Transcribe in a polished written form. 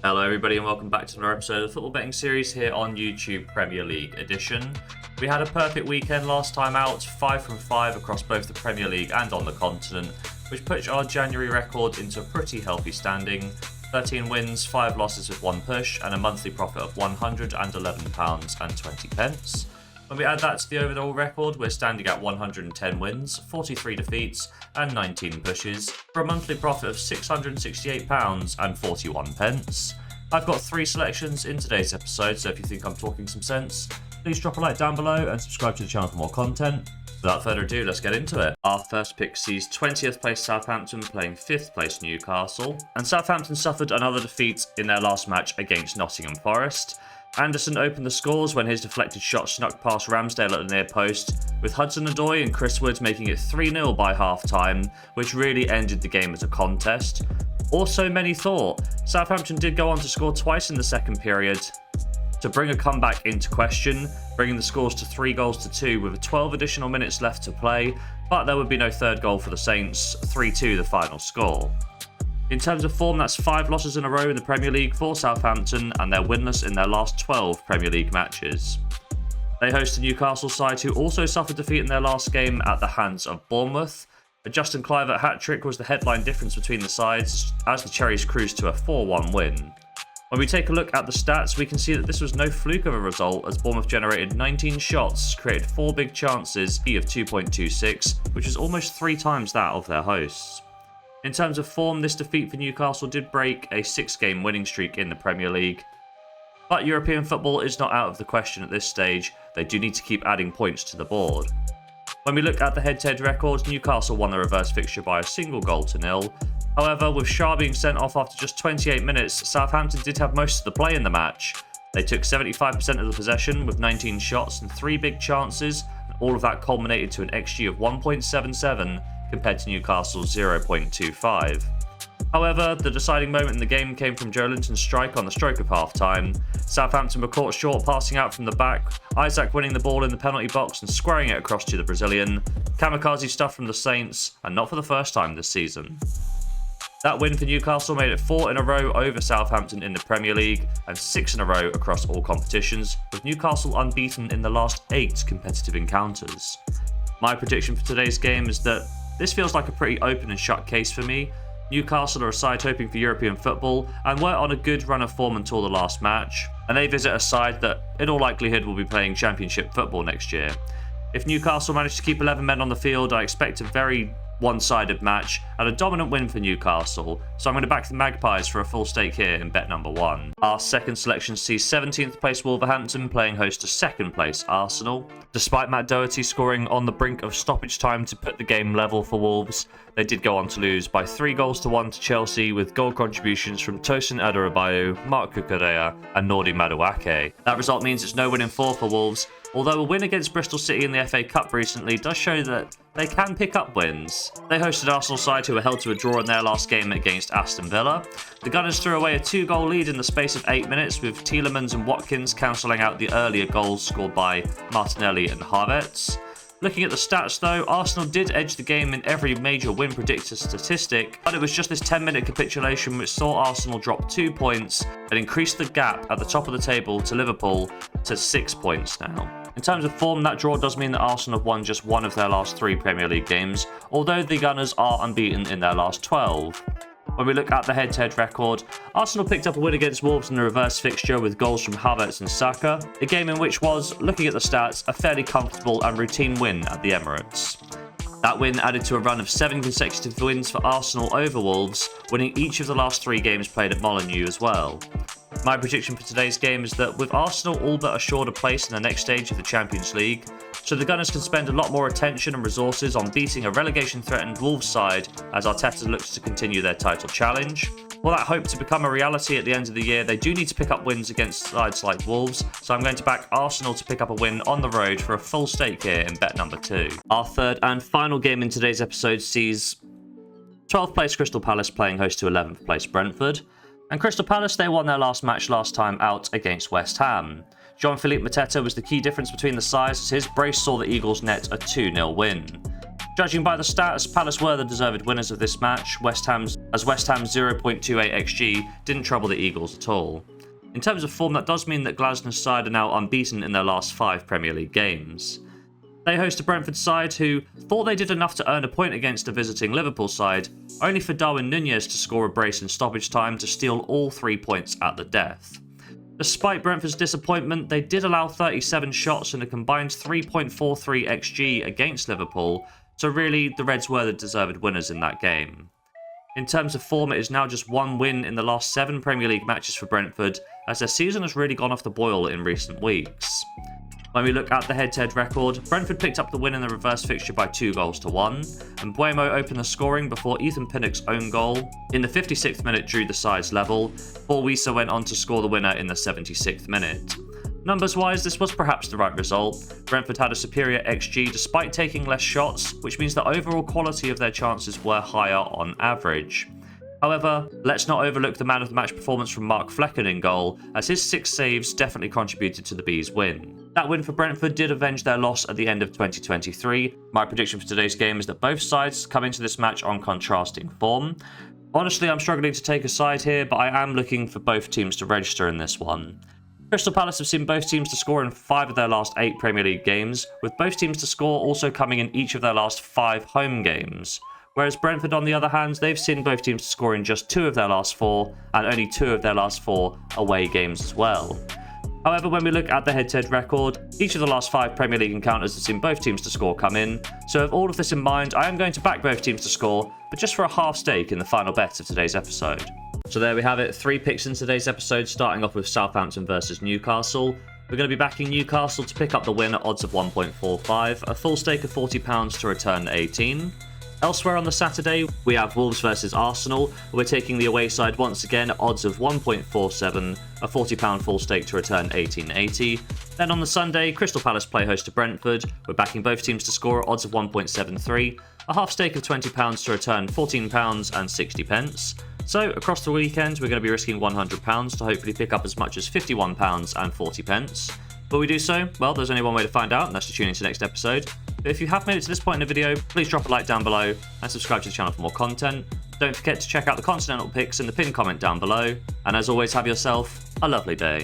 Hello everybody and welcome back to another episode of the football betting series here on YouTube Premier League edition. We had a perfect weekend last time out, 5 from 5 across both the Premier League and on the continent, which puts our January record into a pretty healthy standing. 13 wins, 5 losses with 1 push and a monthly profit of £111.20. When we add that to the overall record, we're standing at 110 wins, 43 defeats and 19 pushes for a monthly profit of £668.41. I've got 3 selections in today's episode, so if you think I'm talking some sense, please drop a like down below and subscribe to the channel for more content. Without further ado, let's get into it. Our first pick sees 20th place Southampton playing 5th place Newcastle, and Southampton suffered another defeat in their last match against Nottingham Forest. Anderson opened the scores when his deflected shot snuck past Ramsdale at the near post, with Hudson-Odoi and Chris Wood making it 3-0 by half-time, which really ended the game as a contest. Or so many thought. Southampton did go on to score twice in the second period to bring a comeback into question, bringing the scores to 3-2 with 12 additional minutes left to play, but there would be no third goal for the Saints, 3-2 the final score. In terms of form, that's 5 losses in a row in the Premier League for Southampton, and they're winless in their last 12 Premier League matches. They host a Newcastle side who also suffered defeat in their last game at the hands of Bournemouth. A Justin Kluivert hat-trick was the headline difference between the sides as the Cherries cruised to a 4-1 win. When we take a look at the stats, we can see that this was no fluke of a result as Bournemouth generated 19 shots, created 4 big chances, of 2.26, which is almost 3 times that of their hosts. In terms of form, this defeat for Newcastle did break a 6-game winning streak in the Premier League. But European football is not out of the question at this stage. They do need to keep adding points to the board. When we look at the head-to-head records, Newcastle won the reverse fixture by a single goal to nil. However, with Shah being sent off after just 28 minutes, Southampton did have most of the play in the match. They took 75% of the possession with 19 shots and 3 big chances, and all of that culminated to an XG of 1.77 compared to Newcastle's 0.25. However, the deciding moment in the game came from Joe Linton's strike on the stroke of half-time. Southampton were caught short passing out from the back, Isaac winning the ball in the penalty box and squaring it across to the Brazilian. Kamikaze stuff from the Saints, and not for the first time this season. That win for Newcastle made it 4 in a row over Southampton in the Premier League and 6 in a row across all competitions, with Newcastle unbeaten in the last 8 competitive encounters. My prediction for today's game is that this feels like a pretty open and shut case for me. Newcastle are a side hoping for European football and were on a good run of form until the last match, and they visit a side that in all likelihood will be playing Championship football next year. If Newcastle manage to keep 11 men on the field, I expect a very one-sided match and a dominant win for Newcastle, so I'm going to back the Magpies for a full stake here in bet number 1. Our second selection sees 17th place Wolverhampton playing host to 2nd place Arsenal. Despite Matt Doherty scoring on the brink of stoppage time to put the game level for Wolves, they did go on to lose by 3-1 to Chelsea with goal contributions from Tosin Adarabioyo, Mark Cucurella and Nordi Madueke. That result means it's no win in 4 for Wolves, although a win against Bristol City in the FA Cup recently does show that they can pick up wins. They hosted Arsenal side who were held to a draw in their last game against Aston Villa. The Gunners threw away a 2-goal lead in the space of 8 minutes, with Tielemans and Watkins cancelling out the earlier goals scored by Martinelli and Havertz. Looking at the stats though, Arsenal did edge the game in every major win predictor statistic, but it was just this 10-minute capitulation which saw Arsenal drop 2 points and increase the gap at the top of the table to Liverpool to 6 points now. In terms of form, that draw does mean that Arsenal have won just 1 of their last 3 Premier League games, although the Gunners are unbeaten in their last 12. When we look at the head-to-head record, Arsenal picked up a win against Wolves in the reverse fixture with goals from Havertz and Saka, a game in which was, looking at the stats, a fairly comfortable and routine win at the Emirates. That win added to a run of 7 consecutive wins for Arsenal over Wolves, winning each of the last 3 games played at Molineux as well. My prediction for today's game is that with Arsenal all but assured a place in the next stage of the Champions League, so the Gunners can spend a lot more attention and resources on beating a relegation-threatened Wolves side as Arteta looks to continue their title challenge. For that hope to become a reality at the end of the year, they do need to pick up wins against sides like Wolves, so I'm going to back Arsenal to pick up a win on the road for a full stake here in bet number 2. Our third and final game in today's episode sees 12th place Crystal Palace playing host to 11th place Brentford. And Crystal Palace, they won their last match last time out against West Ham. Jean-Philippe Mateta was the key difference between the sides as his brace saw the Eagles net a 2-0 win. Judging by the stats, Palace were the deserved winners of this match, West Ham's 0.28 XG didn't trouble the Eagles at all. In terms of form, that does mean that Glasner's side are now unbeaten in their last 5 Premier League games. They host a Brentford side who thought they did enough to earn a point against a visiting Liverpool side, only for Darwin Núñez to score a brace in stoppage time to steal all 3 points at the death. Despite Brentford's disappointment, they did allow 37 shots and a combined 3.43 XG against Liverpool, so really the Reds were the deserved winners in that game. In terms of form, it is now just 1 win in the last 7 Premier League matches for Brentford, as their season has really gone off the boil in recent weeks. When we look at the head-to-head record, Brentford picked up the win in the reverse fixture by 2-1, and Buemo opened the scoring before Ethan Pinnock's own goal in the 56th minute drew the sides level, before Wissa went on to score the winner in the 76th minute. Numbers-wise, this was perhaps the right result. Brentford had a superior XG despite taking less shots, which means the overall quality of their chances were higher on average. However, let's not overlook the man of the match performance from Mark Flecken in goal, as his 6 saves definitely contributed to the Bees' win. That win for Brentford did avenge their loss at the end of 2023. My prediction for today's game is that both sides come into this match on contrasting form. Honestly, I'm struggling to take a side here, but I am looking for both teams to register in this one. Crystal Palace have seen both teams to score in 5 of their last 8 Premier League games, with both teams to score also coming in each of their last 5 home games. Whereas Brentford, on the other hand, they've seen both teams to score in just 2 of their last 4, and only 2 of their last 4 away games as well. However, when we look at the head-to-head record, each of the last 5 Premier League encounters have seen both teams to score come in, so with all of this in mind, I am going to back both teams to score, but just for a half stake in the final bet of today's episode. So there we have it, 3 picks in today's episode, starting off with Southampton versus Newcastle. We're going to be backing Newcastle to pick up the win at odds of 1.45, a full stake of £40 to return 18. Elsewhere on the Saturday, we have Wolves versus Arsenal. We're taking the away side once again at odds of 1.47, a £40 full stake to return 18.80. Then on the Sunday, Crystal Palace play host to Brentford. We're backing both teams to score at odds of 1.73, a half stake of £20 to return £14 and 60 pence. So across the weekend, we're going to be risking £100 to hopefully pick up as much as £51 and 40 pence. Will we do so? Well, there's only one way to find out, and that's to tune into the next episode. But if you have made it to this point in the video, please drop a like down below and subscribe to the channel for more content. Don't forget to check out the continental picks in the pinned comment down below. And as always, have yourself a lovely day.